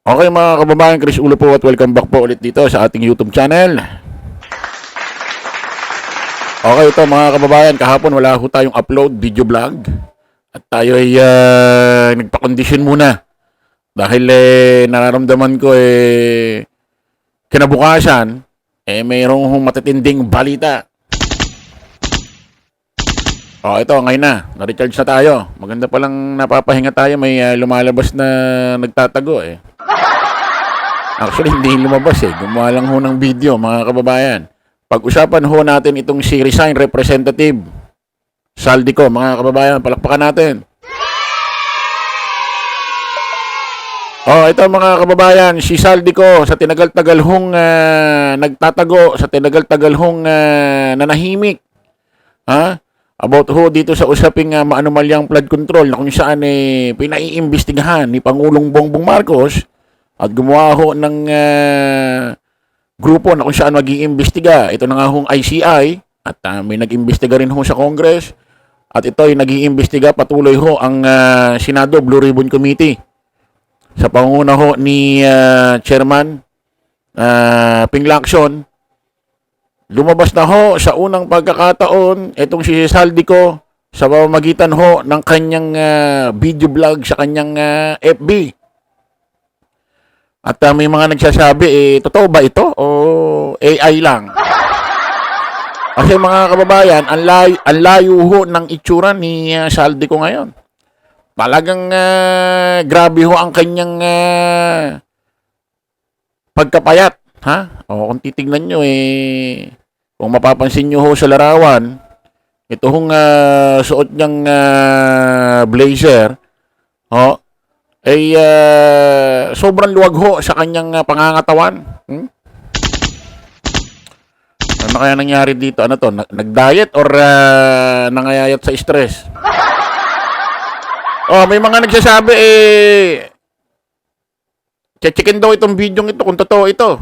Okay mga kababayan, Chris Ulo po at welcome back po ulit dito sa ating YouTube channel. Okay, ito mga kababayan, kahapon wala ho tayong upload video vlog. At tayo ay nagpa-condition muna. Dahil nararamdaman ko kinabukasan, mayroong matitinding balita. Ito, ngayon na. Na-recharge na tayo. Maganda palang napapahinga tayo. May lumalabas na nagtatago Actually, hindi lumabas Gumawa lang ho ng video, mga kababayan. Pag-usapan ho natin itong si Resign Representative Saldico, mga kababayan. Palakpakan natin. Ito mga kababayan, si Saldico sa tinagal-tagal hong nagtatago, sa tinagal-tagal hong nanahimik. About ho dito sa usaping maanumalyang flood control na kung saan pinaiimbestigahan ni Pangulong Bongbong Marcos at gumawa ho ng grupo na kung saan mag-iimbestiga. Ito na nga hong ICI at may nag-imbestiga rin ho sa Congress at ito ay nag-iimbestiga patuloy ho ang Senado Blue Ribbon Committee sa pangunguna ho ni Chairman Ping Lacson. Lumabas na ho sa unang pagkakataon itong si Saldico sa pamamagitan ho ng kanyang video vlog sa kanyang FB. At may mga nagsasabi, totoo ba ito o AI lang? Kasi mga kababayan, ang layo ho ng itsura ni Saldico ngayon. Talagang grabe ho ang kanyang pagkapayat. Kung titignan nyo, kung mapapansin nyo ho sa larawan, ito hong suot niyang blazer, sobrang luwag ho sa kanyang pangangatawan. Ano kaya nangyari dito? Ano to? Nag-diet or nangayayat sa stress? May mga nagsasabi checkin daw itong video ito kung totoo ito.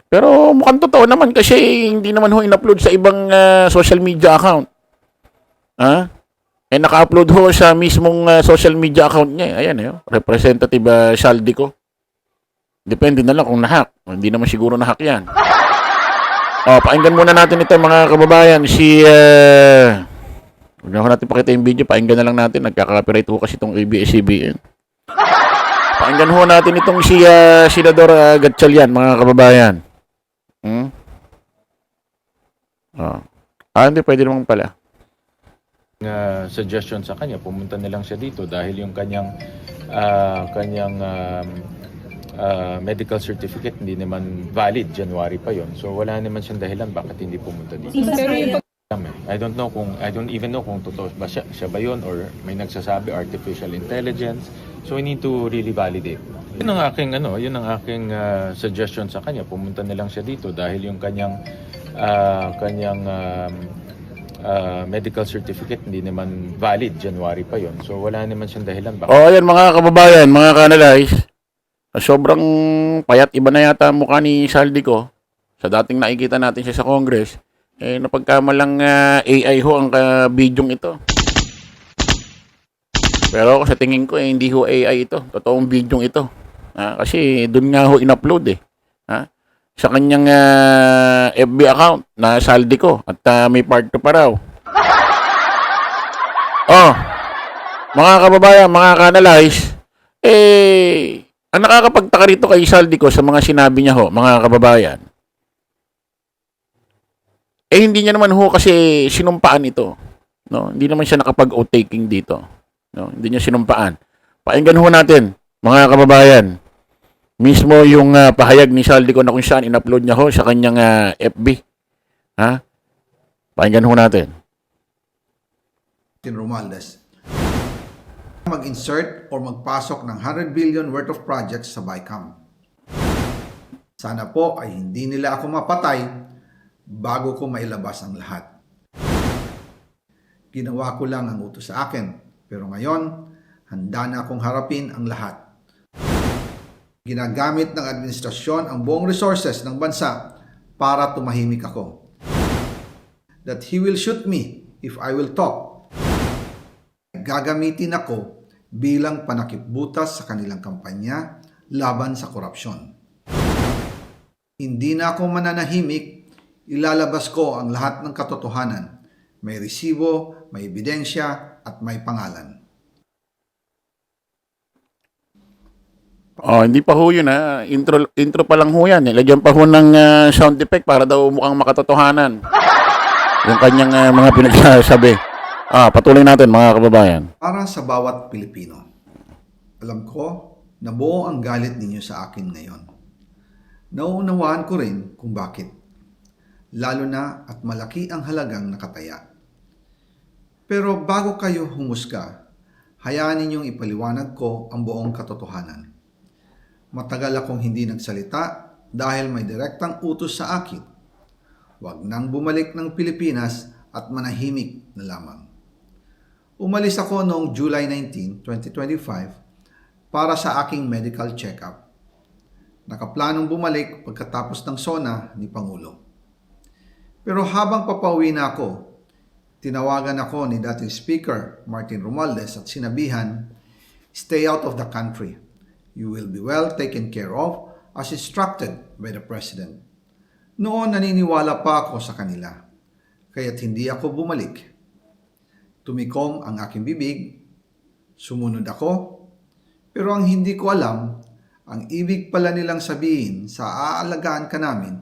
Pero mukhang totoo naman kasi hindi naman ho in-upload sa ibang social media account. Naka-upload ho sa mismong social media account niya. Ayan, Representative Saldico. Depende na lang kung nahack. Hindi naman siguro nahack yan. Pakinggan muna natin ito mga kababayan. Huwag na ho natin pakita yung video. Pakinggan na lang natin. Nagkaka-copyright ho kasi itong ABS-CBN. Pakinggan ho natin itong si Senador Gatchalian, mga kababayan. Hindi, pwede naman pala. Suggestion sa kanya, pumunta na lang siya dito dahil yung kanyang medical certificate hindi naman valid, January pa yon. So wala naman siyang dahilan bakit hindi pumunta dito. I don't even know kung totoo ba siya ba yun or may nagsasabi artificial intelligence. So we need to really validate. Yun ang aking suggestion sa kanya, pumunta na lang siya dito dahil yung kanyang medical certificate hindi naman valid, January pa yon. So wala naman siyang dahilan bakit. Ayan mga kababayan, mga kanalays. Sobrang payat iba na yata mukha ni Saldico sa dating nakikita natin siya sa Congress. Napagkamalang AI ho ang bidyong ito. Pero sa tingin ko hindi ho AI ito. Totoong bidyong ito. Kasi doon nga ho in-upload sa kanyang FB account na Saldico at may part 2 pa raw. Mga kababayan, mga kanalays, ang nakakapagtaka rito kay Saldico sa mga sinabi niya ho, mga kababayan, hindi niya naman ho kasi sinumpaan ito. No? Hindi naman siya nakapag-o-taking dito. No? Hindi niya sinumpaan. Pakinggan ho natin, mga kababayan, mismo yung pahayag ni Saldico na kung saan in-upload niya ho sa kanyang FB. Pakinggan ho natin. Romualdez mag-insert or magpasok ng 100 billion worth of projects sa BICAM. Sana po ay hindi nila ako mapatay bago ko mailabas ang lahat. Ginawa ko lang ang utos sa akin, pero ngayon, handa na akong harapin ang lahat. Ginagamit ng administrasyon ang buong resources ng bansa para tumahimik ako. That he will shoot me if I will talk. Gagamitin ako bilang panakipbutas sa kanilang kampanya laban sa korupsyon. Hindi na ako mananahimik, ilalabas ko ang lahat ng katotohanan. May resibo, may ebidensya, at may pangalan. Oh, hindi pa ho yun ha. Intro pa lang ho yan. Lagyan pa ho ng sound effect para daw mukhang makatotohanan. Yung kanyang mga pinagsasabi. Patuloy natin mga kababayan. Para sa bawat Pilipino, alam ko na buo ang galit ninyo sa akin ngayon. Nauunawaan ko rin kung bakit. Lalo na at malaki ang halagang nakataya. Pero bago kayo humusga, hayaan ninyong ipaliwanag ko ang buong katotohanan. Matagal akong hindi nagsalita dahil may direktang utos sa akin. Huwag nang bumalik ng Pilipinas at manahimik na lamang. Umalis ako noong July 19, 2025 para sa aking medical check-up. Nakaplanong bumalik pagkatapos ng SONA ni Pangulo. Pero habang papauwi na ako, tinawagan ako ni dating Speaker Martin Romualdez at sinabihan, "Stay out of the country. You will be well taken care of as instructed by the President." Noon naniniwala pa ako sa kanila, kaya't hindi ako bumalik. Tumikom ang aking bibig, sumunod ako, pero ang hindi ko alam, ang ibig pala nilang sabihin sa aalagaan ka namin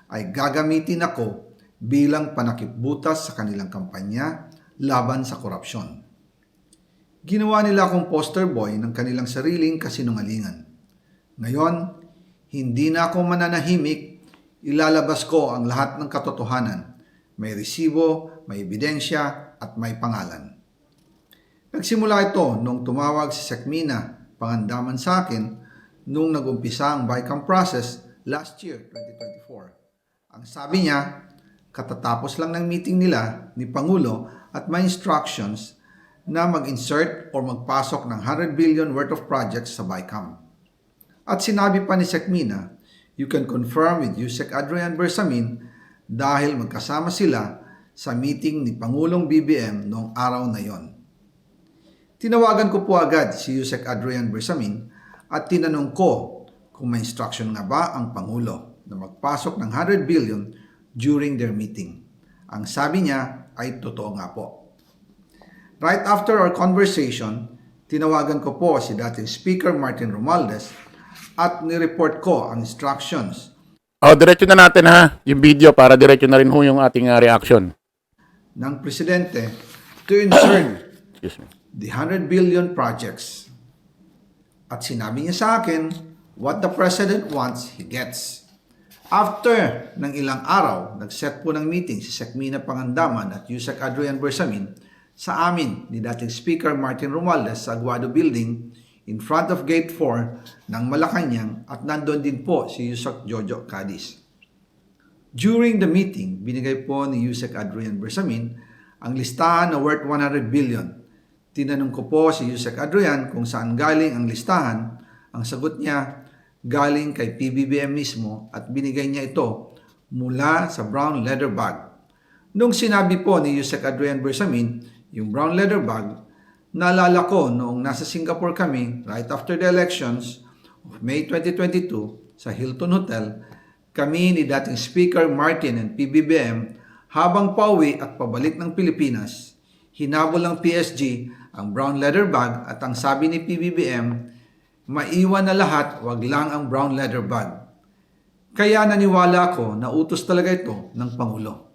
ay gagamitin ako bilang panakipbutas sa kanilang kampanya laban sa korupsyon. Ginawa nila akong poster boy ng kanilang sariling kasinungalingan. Ngayon, hindi na ako mananahimik, ilalabas ko ang lahat ng katotohanan. May resibo, may ebidensya, at may pangalan. Nagsimula ito nung tumawag si Sekmina Pangandaman sa akin nung nag-umpisa ang BICAM process last year, 2024. Ang sabi niya, katatapos lang ng meeting nila ni Pangulo at may instructions na mag-insert or magpasok ng 100 billion worth of projects sa BICAM. At sinabi pa ni Sekmina, you can confirm with Yusek Adrian Bersamin dahil magkasama sila sa meeting ni Pangulong BBM noong araw na yon. Tinawagan ko po agad si Yusek Adrian Bersamin at tinanong ko kung may instruction nga ba ang Pangulo na magpasok ng 100 billion during their meeting. Ang sabi niya ay totoo nga po. Right after our conversation, tinawagan ko po si dating Speaker Martin Romualdez at nireport ko ang instructions. Diretso na natin ha, yung video para diretso na rin ho yung ating reaction. Ng Presidente to insert Excuse me. the 100 billion projects. At sinabi niya sa akin, what the President wants, he gets. After ng ilang araw, nag-set po ng meeting si Sekmina Pangandaman at Yusek Adrian Bersamin sa amin ni dating Speaker Martin Romualdez sa Aguado Building in front of Gate 4 ng Malacanang at nandun din po si Yusek Jojo Cadiz. During the meeting, binigay po ni Yusek Adrian Bersamin ang listahan na worth 100 billion. Tinanong ko po si Yusek Adrian kung saan galing ang listahan. Ang sagot niya, galing kay PBBM mismo at binigay niya ito mula sa brown leather bag. Nung sinabi po ni Yusek Adrian Bersamin, yung brown leather bag, naalala ko noong nasa Singapore kami right after the elections of May 2022 sa Hilton Hotel, kami ni dating Speaker Martin and PBBM habang pauwi at pabalik ng Pilipinas, hinabol ng PSG ang brown leather bag at ang sabi ni PBBM, maiwan na lahat, wag lang ang brown leather bag. Kaya naniwala ako na utos talaga ito ng Pangulo.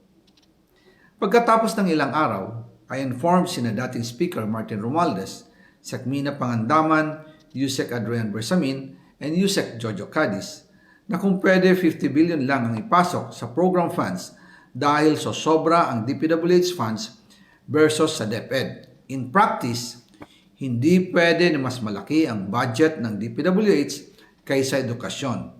Pagkatapos ng ilang araw, I informed sina dating Speaker Martin Romualdez, Sekmina Pangandaman, Yusek Adrian Bersamin, and Yusek Jojo Cadiz na kung pwede 50 billion lang ang ipasok sa program funds dahil so sobra ang DPWH funds versus sa DepEd. In practice, hindi pwede na mas malaki ang budget ng DPWH kaysa edukasyon.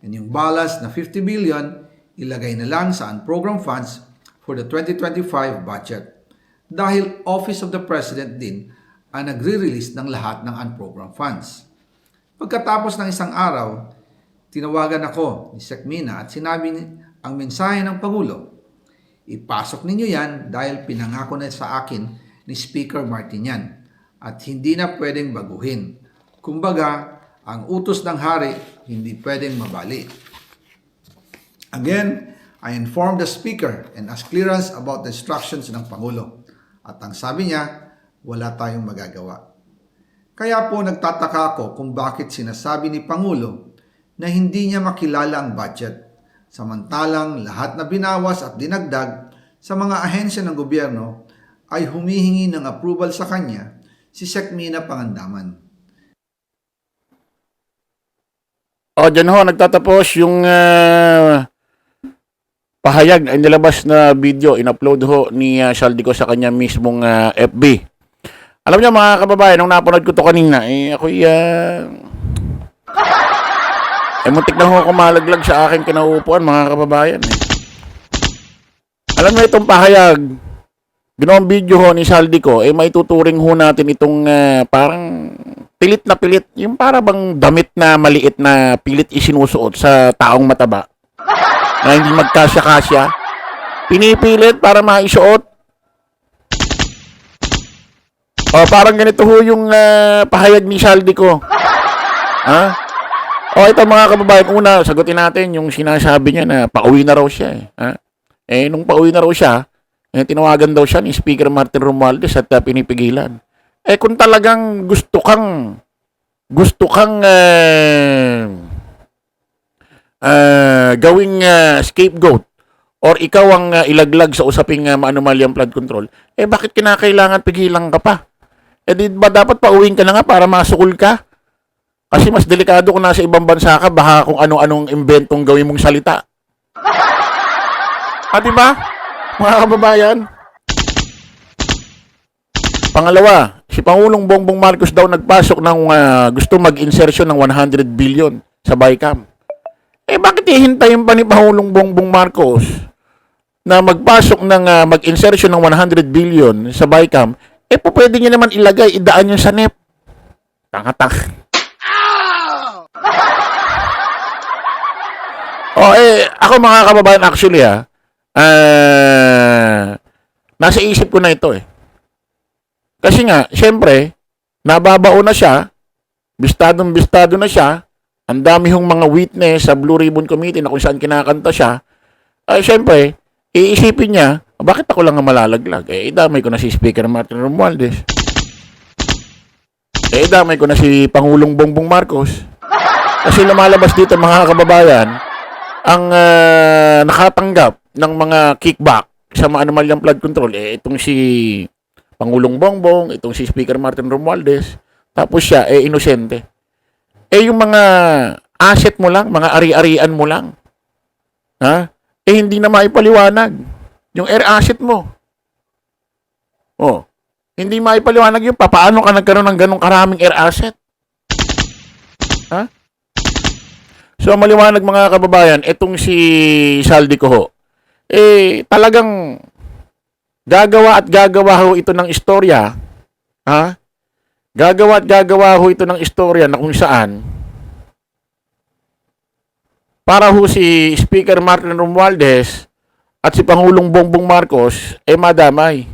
And yung balance na 50 billion, ilagay na lang sa program funds for the 2025 budget. Dahil Office of the President din ang nagre-release ng lahat ng unprogrammed funds. Pagkatapos ng isang araw, tinawagan ako ni Sekmina at sinabi ang mensahe ng Pangulo. Ipasok ninyo yan dahil pinangako na sa akin ni Speaker Martin yan at hindi na pwedeng baguhin. Kumbaga, Ang utos ng hari hindi pwedeng mabali. Again, I informed the Speaker and asked clearance about the instructions ng Pangulo. At ang sabi niya, wala tayong magagawa. Kaya po nagtataka ako kung bakit sinasabi ni Pangulo na hindi niya makilala ang budget. Samantalang lahat na binawas at dinagdag sa mga ahensya ng gobyerno ay humihingi ng approval sa kanya si Sec. Mina Pangandaman. O, dyan ho, nagtatapos yung pahayag na inilabas na video, in-upload ho ni Saldico sa kanya mismong FB. Alam niyo mga kababayan, nung napanood ko to kanina, ako'y muntik na ho ako malaglag sa aking kinauupuan, mga kababayan. Alam mo itong pahayag, ginawang video ho ni Saldico, may tuturing ho natin itong parang pilit na pilit, yung para bang damit na maliit na pilit isinusuot sa taong mataba na hindi magkasya-kasya, pinipilit para maisuot. O, parang ganito ho yung pahayag ni Saldico. Ha? O, ito mga kababayan, una, sagutin natin yung sinasabi niya na pauwi na raw siya. Ha? Nung pauwi na raw siya, tinawagan daw siya ni Speaker Martin Romualdez at pinipigilan. Kung talagang gusto kang gawing scapegoat or ikaw ang ilaglag sa usaping maanumalyang flood control, bakit kinakailangan pigilan ka pa? Di ba dapat pauwiin ka na nga para masukol ka? Kasi mas delikado kung nasa ibang bansa ka, baka kung ano-anong inventong gawin mong salita. Di ba? Mga kababayan. Pangalawa, si Pangulong Bongbong Marcos daw nagpasok ng gusto mag-insertion ng 100 billion sa BICAM. Bakit hihintayin pa ni Pangulong Bongbong Marcos na magpasok ng mag-insertion ng 100 billion sa BICAM? Pwede niya naman ilagay, idaan yun sa NEP. Tanga-tanga. Ako mga kababayan, actually nasa isip ko na ito Kasi nga, syempre, nababao na siya, bistadong-bistado na siya, ang dami hong mga witness sa Blue Ribbon Committee na kung saan kinakanta siya, syempre, iisipin niya, bakit ako lang ang malalaglag? Idamay ko na si Speaker Martin Romualdez. Idamay ko na si Pangulong Bongbong Marcos. Kasi lumalabas dito mga kababayan, ang nakatanggap ng mga kickback sa maanumalyang flood control, itong si Pangulong Bongbong, itong si Speaker Martin Romualdez, tapos siya, inosente. Yung mga asset mo lang, mga ari-arian mo lang, hindi na maipaliwanag. Yung air asset mo. Hindi maipaliwanag yung paano ka nagkaroon ng ganong karaming air asset. So, maliwanag mga kababayan, itong si Saldico ho, talagang gagawa at gagawa ho ito ng istorya, Gagawa at gagawa ho ito ng istorya na kung saan para ho si Speaker Martin Romualdez at si Pangulong Bongbong Marcos madamay.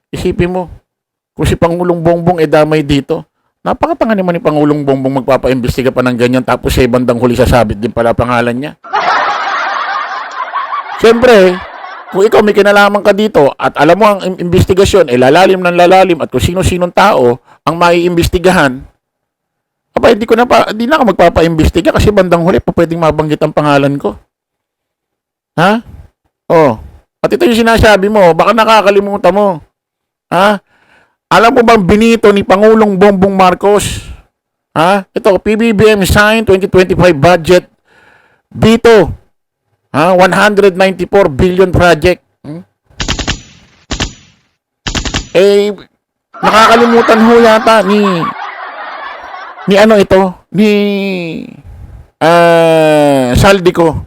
Isipin mo, kung si Pangulong Bongbong damay dito, napakatanga naman ni Pangulong Bongbong magpapaimbestiga pa ng ganyan tapos sa bandang huli sasabit din pala pangalan niya. Siyempre, kung ikaw may kinalaman ka dito at alam mo ang investigasyon lalalim ng lalalim at kung sino-sinong tao ang maiimbestigahan, hindi na ako magpapaimbestiga kasi bandang huli pa pwedeng mabanggit ang pangalan ko. At ito yung sinasabi mo, baka nakakalimutan mo. Alam mo bang binito ni Pangulong Bongbong Marcos? Ito, PBBM sign 2025 budget. Bito. 194 billion project. Nakakalimutan ho yata ni Saldico.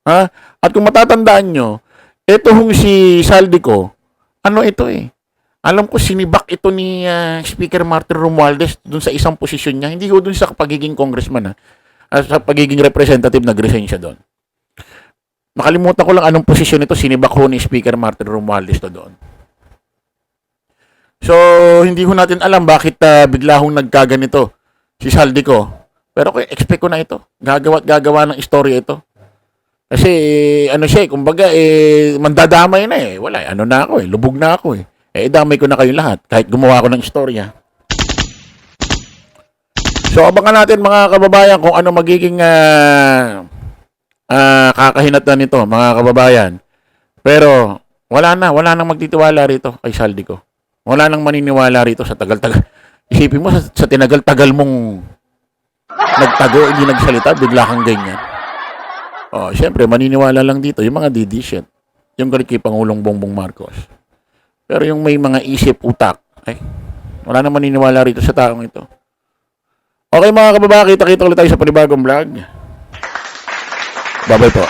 At kung matatandaan nyo, ito hong si Saldico, alam ko sinibak ito ni Speaker Martin Romualdez dun sa isang posisyon niya. Hindi ko dun sa pagiging congressman, sa pagiging representative, nag-resign siya doon. Nakalimutan ko lang anong posisyon ito, sinibak ho ni Speaker Martin Romualdez to doon. So, hindi ho natin alam bakit bigla hong nagkaganito si Saldico. Pero expect ko na ito. Gagawa ng istorya ito. Kasi ano siya, kumbaga mandadamay na eh. Wala, ano na ako eh, lubog na ako eh. Damay ko na kayo lahat kahit gumawa ako ng istorya. So abangan natin mga kababayan kung ano magiging kakahinatnan nito, mga kababayan. Pero wala nang magtitiwala rito kay Saldico. Wala nang maniniwala rito sa tagal-tagal. Isipin mo sa tinagal-tagal mong nagtago, hindi nagsalita, bigla kang ganyan. Oh, syempre maniniwala lang dito yung mga didishit. Yung galit kay Pangulong Bongbong Marcos. Pero yung may mga isip utak, wala nang maniniwala rito sa taong ito. Okay mga kababayan, kita-kita ulit tayo sa panibagong vlog. Bye-bye po.